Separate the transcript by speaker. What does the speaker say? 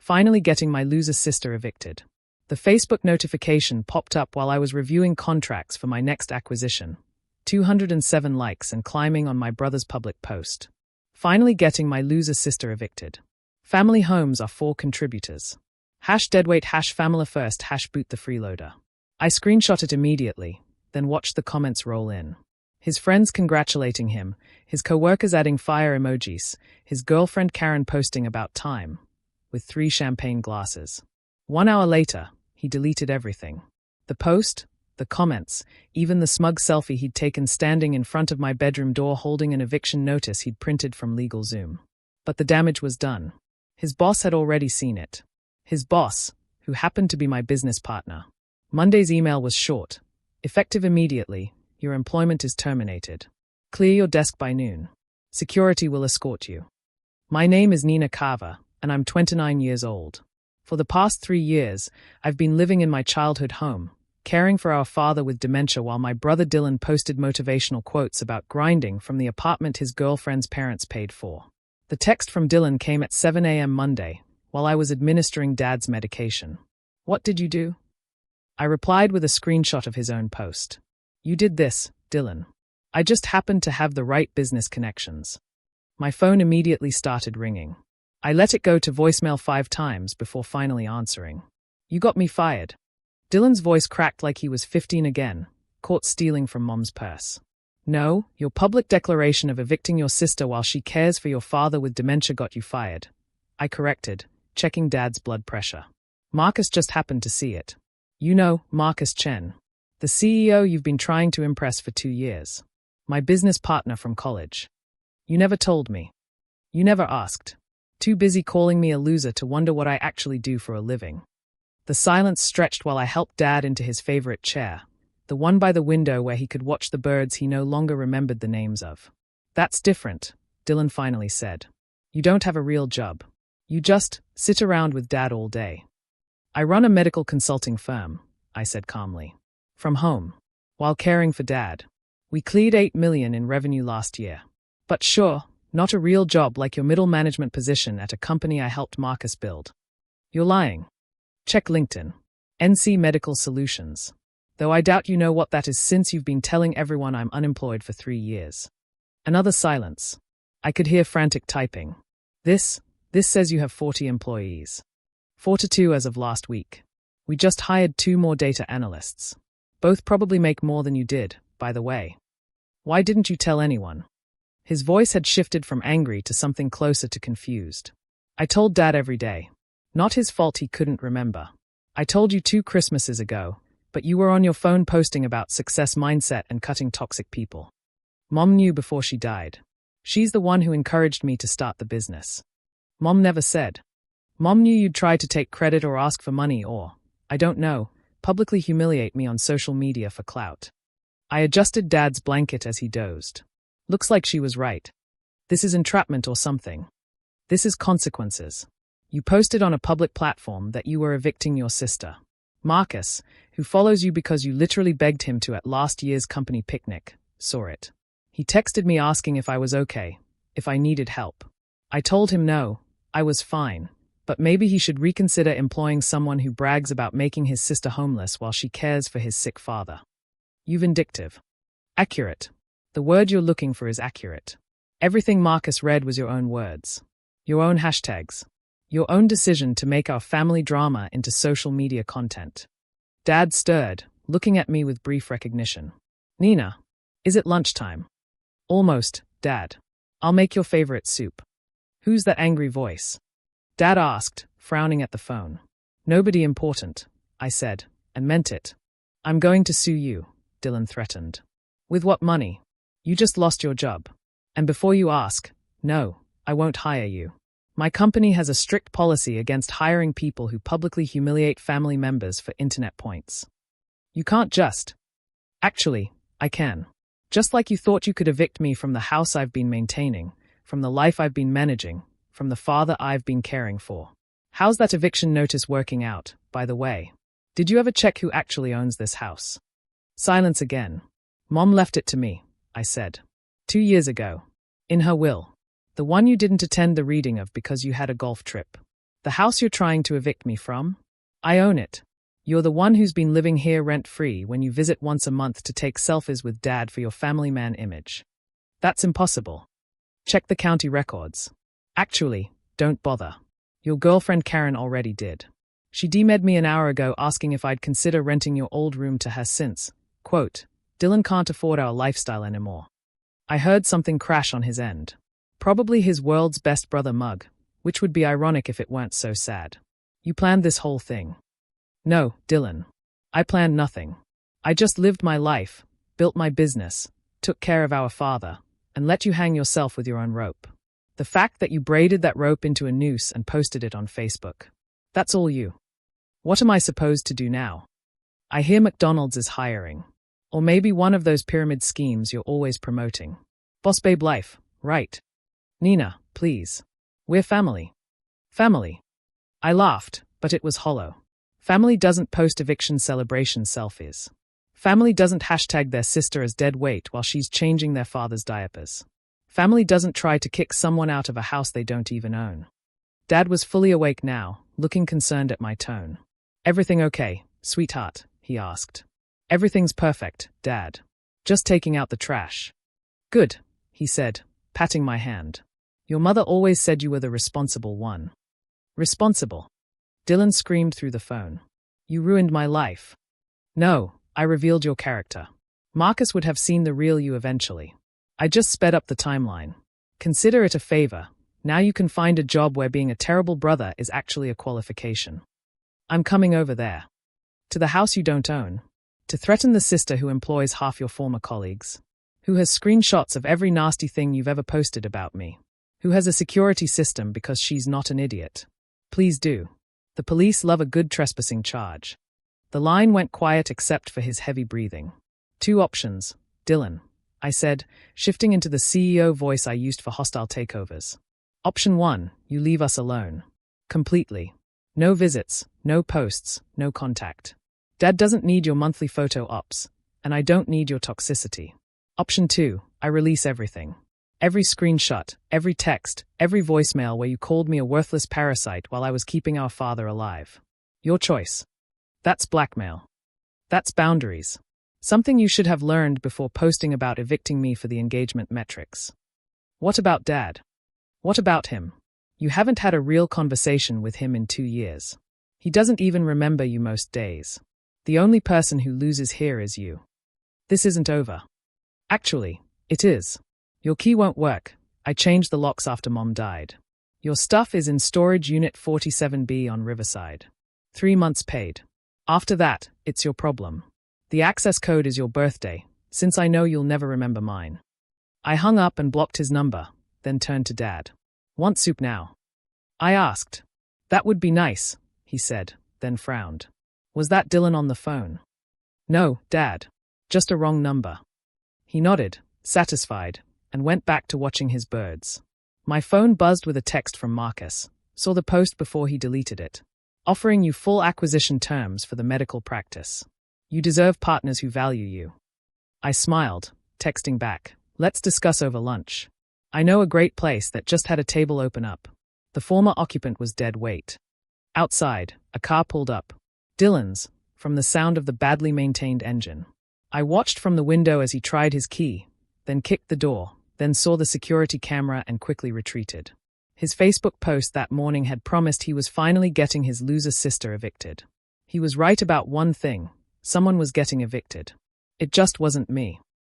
Speaker 1: Finally getting my loser sister evicted. The Facebook notification popped up while I was reviewing contracts for my next acquisition. 207 likes and climbing on my brother's public post. Finally getting my loser sister evicted. Family homes are 4 contributors. #deadweight #family first #boot the freeloader. I screenshot it immediately, then watched the comments roll in. His friends congratulating him, his co-workers adding fire emojis, his girlfriend Karen posting about time, with 3 champagne glasses. 1 hour later, he deleted everything. The post, the comments, even the smug selfie he'd taken standing in front of my bedroom door holding an eviction notice he'd printed from LegalZoom. But the damage was done. His boss had already seen it. His boss, who happened to be my business partner. Monday's email was short. Effective immediately, your employment is terminated. Clear your desk by noon. Security will escort you. My name is Nina Carver, and I'm 29 years old. For the past 3 years, I've been living in my childhood home, caring for our father with dementia while my brother Dylan posted motivational quotes about grinding from the apartment his girlfriend's parents paid for. The text from Dylan came at 7 a.m. Monday, while I was administering Dad's medication. What did you do? I replied with a screenshot of his own post. You did this, Dylan. I just happened to have the right business connections. My phone immediately started ringing. I let it go to voicemail 5 times before finally answering. You got me fired. Dylan's voice cracked like he was 15 again, caught stealing from Mom's purse. No, your public declaration of evicting your sister while she cares for your father with dementia got you fired. I corrected, checking Dad's blood pressure. Marcus just happened to see it. You know, Marcus Chen. The CEO you've been trying to impress for 2 years. My business partner from college. You never told me. You never asked. Too busy calling me a loser to wonder what I actually do for a living. The silence stretched while I helped Dad into his favorite chair, the one by the window where he could watch the birds he no longer remembered the names of. That's different, Dylan finally said. You don't have a real job. You just sit around with Dad all day. I run a medical consulting firm, I said calmly. From home. While caring for Dad. We cleared $8 million in revenue last year. But sure, not a real job like your middle management position at a company I helped Marcus build. You're lying. Check LinkedIn. NC Medical Solutions. Though I doubt you know what that is since you've been telling everyone I'm unemployed for 3 years. Another silence. I could hear frantic typing. This says you have 40 employees. 42 as of last week. We just hired 2 more data analysts. Both probably make more than you did, by the way. Why didn't you tell anyone? His voice had shifted from angry to something closer to confused. I told Dad every day. Not his fault he couldn't remember. I told you 2 Christmases ago, but you were on your phone posting about success mindset and cutting toxic people. Mom knew before she died. She's the one who encouraged me to start the business. Mom never said. Mom knew you'd try to take credit or ask for money or, I don't know, publicly humiliate me on social media for clout. I adjusted Dad's blanket as he dozed. Looks like she was right. This is entrapment or something. This is consequences. You posted on a public platform that you were evicting your sister. Marcus, who follows you because you literally begged him to at last year's company picnic, saw it. He texted me asking if I was okay, if I needed help. I told him no, I was fine, but maybe he should reconsider employing someone who brags about making his sister homeless while she cares for his sick father. You vindictive. Accurate. The word you're looking for is accurate. Everything Marcus read was your own words. Your own hashtags. Your own decision to make our family drama into social media content. Dad stirred, looking at me with brief recognition. Nina, is it lunchtime? Almost, Dad. I'll make your favorite soup. Who's that angry voice? Dad asked, frowning at the phone. Nobody important, I said, and meant it. I'm going to sue you, Dylan threatened. With what money? You just lost your job. And before you ask, no, I won't hire you. My company has a strict policy against hiring people who publicly humiliate family members for internet points. You can't just. Actually, I can. Just like you thought you could evict me from the house I've been maintaining, from the life I've been managing, from the father I've been caring for. How's that eviction notice working out, by the way? Did you ever check who actually owns this house? Silence again. Mom left it to me, I said. 2 years ago. In her will. The one you didn't attend the reading of because you had a golf trip. The house you're trying to evict me from? I own it. You're the one who's been living here rent-free when you visit once a month to take selfies with Dad for your family man image. That's impossible. Check the county records. Actually, don't bother. Your girlfriend Karen already did. She DM'd me an hour ago asking if I'd consider renting your old room to her since, quote, Dylan can't afford our lifestyle anymore. I heard something crash on his end. Probably his world's best brother mug, which would be ironic if it weren't so sad. You planned this whole thing. No, Dylan. I planned nothing. I just lived my life, built my business, took care of our father, and let you hang yourself with your own rope. The fact that you braided that rope into a noose and posted it on Facebook. That's all you. What am I supposed to do now? I hear McDonald's is hiring. Or maybe one of those pyramid schemes you're always promoting. Boss babe life, right? Nina, please. We're family. Family. I laughed, but it was hollow. Family doesn't post eviction celebration selfies. Family doesn't hashtag their sister as dead weight while she's changing their father's diapers. Family doesn't try to kick someone out of a house they don't even own. Dad was fully awake now, looking concerned at my tone. Everything okay, sweetheart? He asked. Everything's perfect, Dad. Just taking out the trash. Good, he said, patting my hand. Your mother always said you were the responsible one. Responsible? Dylan screamed through the phone. You ruined my life. No, I revealed your character. Marcus would have seen the real you eventually. I just sped up the timeline. Consider it a favor. Now you can find a job where being a terrible brother is actually a qualification. I'm coming over there. To the house you don't own. To threaten the sister who employs half your former colleagues. Who has screenshots of every nasty thing you've ever posted about me. Who has a security system because she's not an idiot. Please do. The police love a good trespassing charge. The line went quiet except for his heavy breathing. 2 options, Dylan, I said, shifting into the CEO voice I used for hostile takeovers. Option 1, you leave us alone. Completely. No visits, no posts, no contact. Dad doesn't need your monthly photo ops, and I don't need your toxicity. Option 2, I release everything. Every screenshot, every text, every voicemail where you called me a worthless parasite while I was keeping our father alive. Your choice. That's blackmail. That's boundaries. Something you should have learned before posting about evicting me for the engagement metrics. What about Dad? What about him? You haven't had a real conversation with him in 2 years. He doesn't even remember you most days. The only person who loses here is you. This isn't over. Actually, it is. Your key won't work. I changed the locks after Mom died. Your stuff is in storage unit 47B on Riverside. 3 months paid. After that, it's your problem. The access code is your birthday, since I know you'll never remember mine. I hung up and blocked his number, then turned to Dad. Want soup now? I asked. That would be nice, he said, then frowned. Was that Dylan on the phone? No, Dad. Just a wrong number. He nodded, satisfied, and went back to watching his birds. My phone buzzed with a text from Marcus, saw the post before he deleted it. Offering you full acquisition terms for the medical practice. You deserve partners who value you. I smiled, texting back, let's discuss over lunch. I know a great place that just had a table open up. The former occupant was dead weight. Outside, a car pulled up. Dylan's, from the sound of the badly maintained engine. I watched from the window as he tried his key, then kicked the door, then saw the security camera and quickly retreated. His Facebook post that morning had promised he was finally getting his loser sister evicted. He was right about one thing. Someone was getting evicted. It just wasn't me.